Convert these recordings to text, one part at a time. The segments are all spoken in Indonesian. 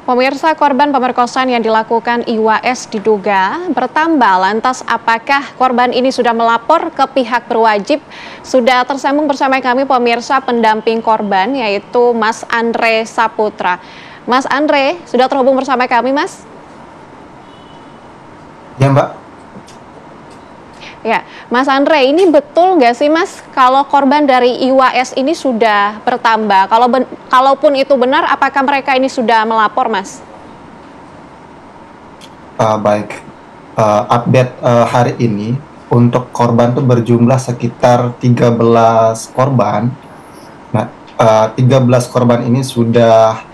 Pemirsa, korban pemerkosaan yang dilakukan IWS diduga bertambah. Lantas apakah korban ini sudah melapor ke pihak berwajib? Sudah tersambung bersama kami pemirsa pendamping korban yaitu Mas Andre Saputra. Mas Andre, sudah terhubung bersama kami, Mas? Ya, Mbak. Ya, Mas Andre, ini betul nggak sih, Mas, kalau korban dari IWS ini sudah bertambah? Kalaupun itu benar, apakah mereka ini sudah melapor, Mas? Baik, update hari ini untuk korban itu berjumlah sekitar 13 korban. Nah, 13 korban ini sudah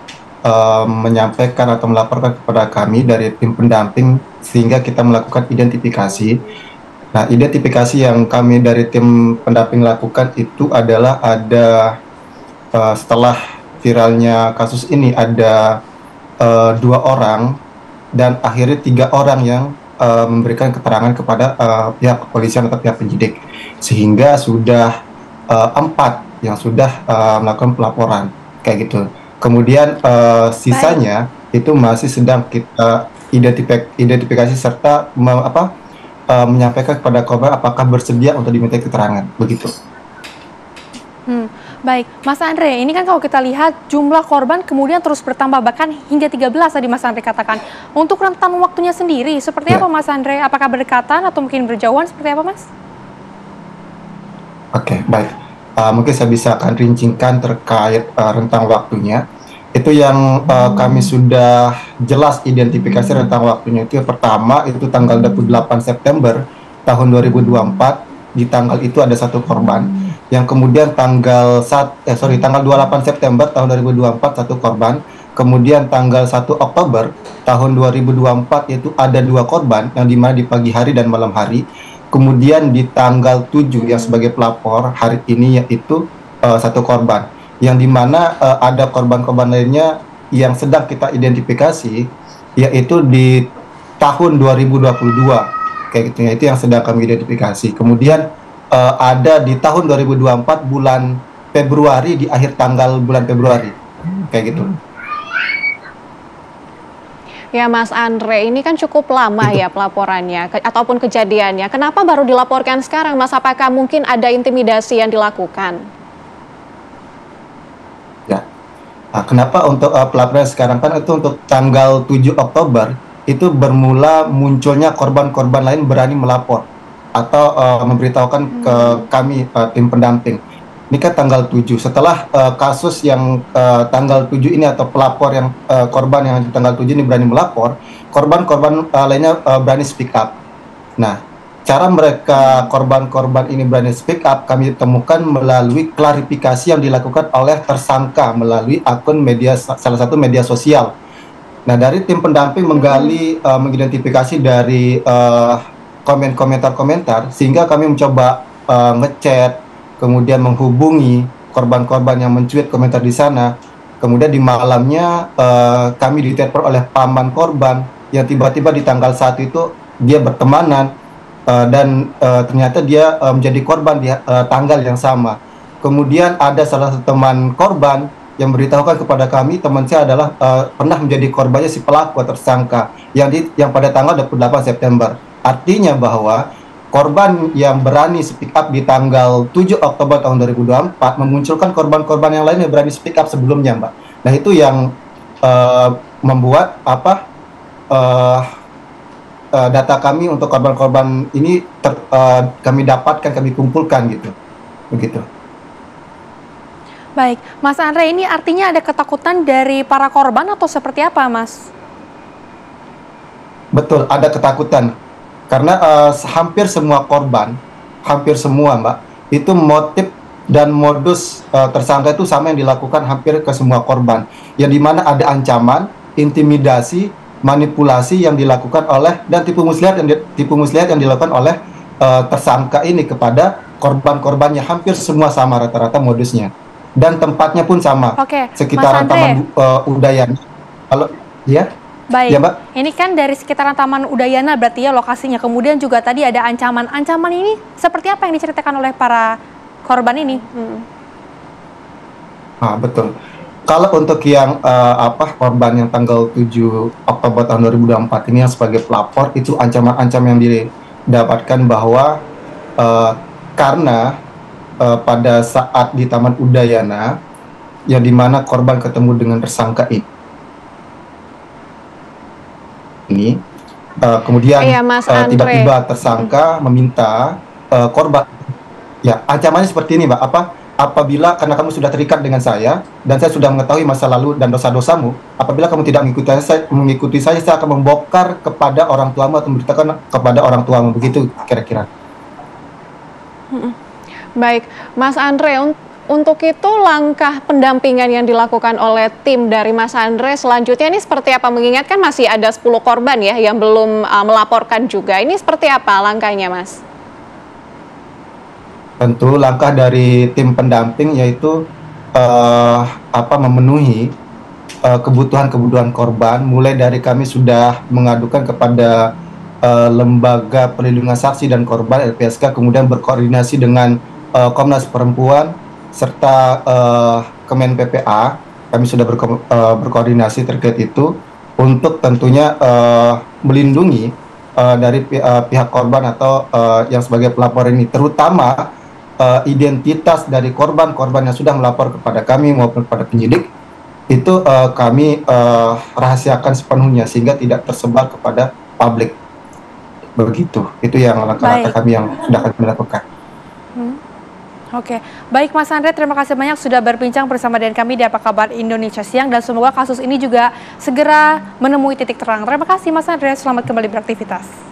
menyampaikan atau melaporkan kepada kami dari tim pendamping sehingga kita melakukan identifikasi. Nah, identifikasi yang kami dari tim pendamping lakukan itu adalah ada setelah viralnya kasus ini ada 2 orang dan akhirnya 3 orang yang memberikan keterangan kepada pihak kepolisian atau pihak penyidik, sehingga sudah 4 yang sudah melakukan pelaporan kayak gitu. Kemudian sisanya itu masih sedang kita identifikasi serta menyampaikan kepada korban apakah bersedia untuk diminta keterangan, begitu. Baik, Mas Andre, ini kan kalau kita lihat jumlah korban kemudian terus bertambah, bahkan hingga 13 tadi Mas Andre katakan. Untuk rentan waktunya sendiri, seperti apa Mas Andre? Apakah berdekatan atau mungkin berjauhan, seperti apa, Mas? Oke, baik. Mungkin saya bisa akan rincikan terkait rentang waktunya. Itu yang kami sudah jelas identifikasi rentang waktunya itu. Yang pertama itu tanggal 28 September tahun 2024, di tanggal itu ada 1 korban. Yang kemudian tanggal 28 September tahun 2024 1 korban. Kemudian tanggal 1 Oktober tahun 2024 itu ada 2 korban, yang dimana di pagi hari dan malam hari. Kemudian di tanggal 7 yang sebagai pelapor hari ini yaitu 1 korban. Yang dimana ada korban-korban lainnya yang sedang kita identifikasi yaitu di tahun 2022 kayak gitu ya, itu yang sedang kami identifikasi. Kemudian ada di tahun 2024 bulan Februari, di akhir tanggal bulan Februari kayak gitu. Ya, Mas Andre, ini kan cukup lama ya pelaporannya ataupun kejadiannya. Kenapa baru dilaporkan sekarang, Mas? Apakah mungkin ada intimidasi yang dilakukan? Ya, kenapa untuk pelaporan sekarang? Kan itu untuk tanggal 7 Oktober itu bermula munculnya korban-korban lain berani melapor atau memberitahukan ke kami tim pendamping. Ini kan tanggal 7 setelah kasus yang tanggal 7 ini atau pelapor yang korban yang di tanggal 7 ini berani melapor, korban-korban lainnya berani speak up. Nah, cara mereka korban-korban ini berani speak up kami temukan melalui klarifikasi yang dilakukan oleh tersangka melalui akun media, salah satu media sosial. Nah, dari tim pendamping menggali, mengidentifikasi dari komentar-komentar, sehingga kami mencoba ngechat, kemudian menghubungi korban-korban yang mencuit komentar di sana. Kemudian di malamnya kami ditelepon oleh paman korban yang tiba-tiba di tanggal 1 itu dia bertemanan dan ternyata dia menjadi korban di tanggal yang sama. Kemudian ada salah satu teman korban yang beritahukan kepada kami teman saya adalah pernah menjadi korbannya si pelaku atau tersangka yang pada tanggal 28 September. Artinya bahwa korban yang berani speak up di tanggal 7 Oktober tahun 2024 memunculkan korban-korban yang lain yang berani speak up sebelumnya, Mbak. Nah, itu yang membuat data kami untuk korban-korban ini kami dapatkan, kami kumpulkan gitu. Begitu. Baik, Mas Andre, ini artinya ada ketakutan dari para korban atau seperti apa, Mas? Betul, ada ketakutan. Karena hampir semua korban, hampir semua, Mbak, itu motif dan modus tersangka itu sama yang dilakukan hampir ke semua korban. Yang dimana ada ancaman, intimidasi, manipulasi yang dilakukan oleh, dan tipu muslihat yang dilakukan oleh tersangka ini kepada korban-korbannya. Hampir semua sama rata-rata modusnya. Dan tempatnya pun sama, sekitaran Taman Udayana. Kalau ya, baik, ya, Mbak. Ini kan dari sekitaran Taman Udayana berarti ya lokasinya. Kemudian juga tadi ada ancaman. Ancaman ini seperti apa yang diceritakan oleh para korban ini? Betul. Kalau untuk yang korban yang tanggal 7 Oktober tahun 2024 ini yang sebagai pelapor, itu ancaman-ancaman yang didapatkan bahwa karena pada saat di Taman Udayana yang dimana korban ketemu dengan tersangka ini, kemudian Iya, Mas Andre. tiba-tiba tersangka meminta korban, ya ancamannya seperti ini, Mbak, apabila karena kamu sudah terikat dengan saya dan saya sudah mengetahui masa lalu dan dosa-dosamu, apabila kamu tidak mengikuti saya akan membongkar kepada orang tuamu atau memberitakan kepada orang tuamu, begitu kira-kira. Baik, Mas Andre, untuk itu langkah pendampingan yang dilakukan oleh tim dari Mas Andre selanjutnya ini seperti apa? Mengingat kan masih ada 10 korban ya yang belum melaporkan juga. Ini seperti apa langkahnya, Mas? Tentu langkah dari tim pendamping yaitu memenuhi kebutuhan korban, mulai dari kami sudah mengadukan kepada Lembaga Perlindungan Saksi dan Korban LPSK, kemudian berkoordinasi dengan Komnas Perempuan serta Kemen PPA. Kami sudah berkoordinasi terkait itu untuk tentunya melindungi dari pihak korban atau yang sebagai pelapor ini, terutama identitas dari korban-korban yang sudah melapor kepada kami maupun kepada penyidik itu kami rahasiakan sepenuhnya sehingga tidak tersebar kepada publik. Begitu, itu yang langkah-langkah kami yang sudah kami lakukan. Oke, baik Mas Andre, terima kasih banyak sudah berbincang bersama dengan kami di Apa Kabar Indonesia Siang, dan semoga kasus ini juga segera menemui titik terang. Terima kasih Mas Andre, selamat kembali beraktivitas.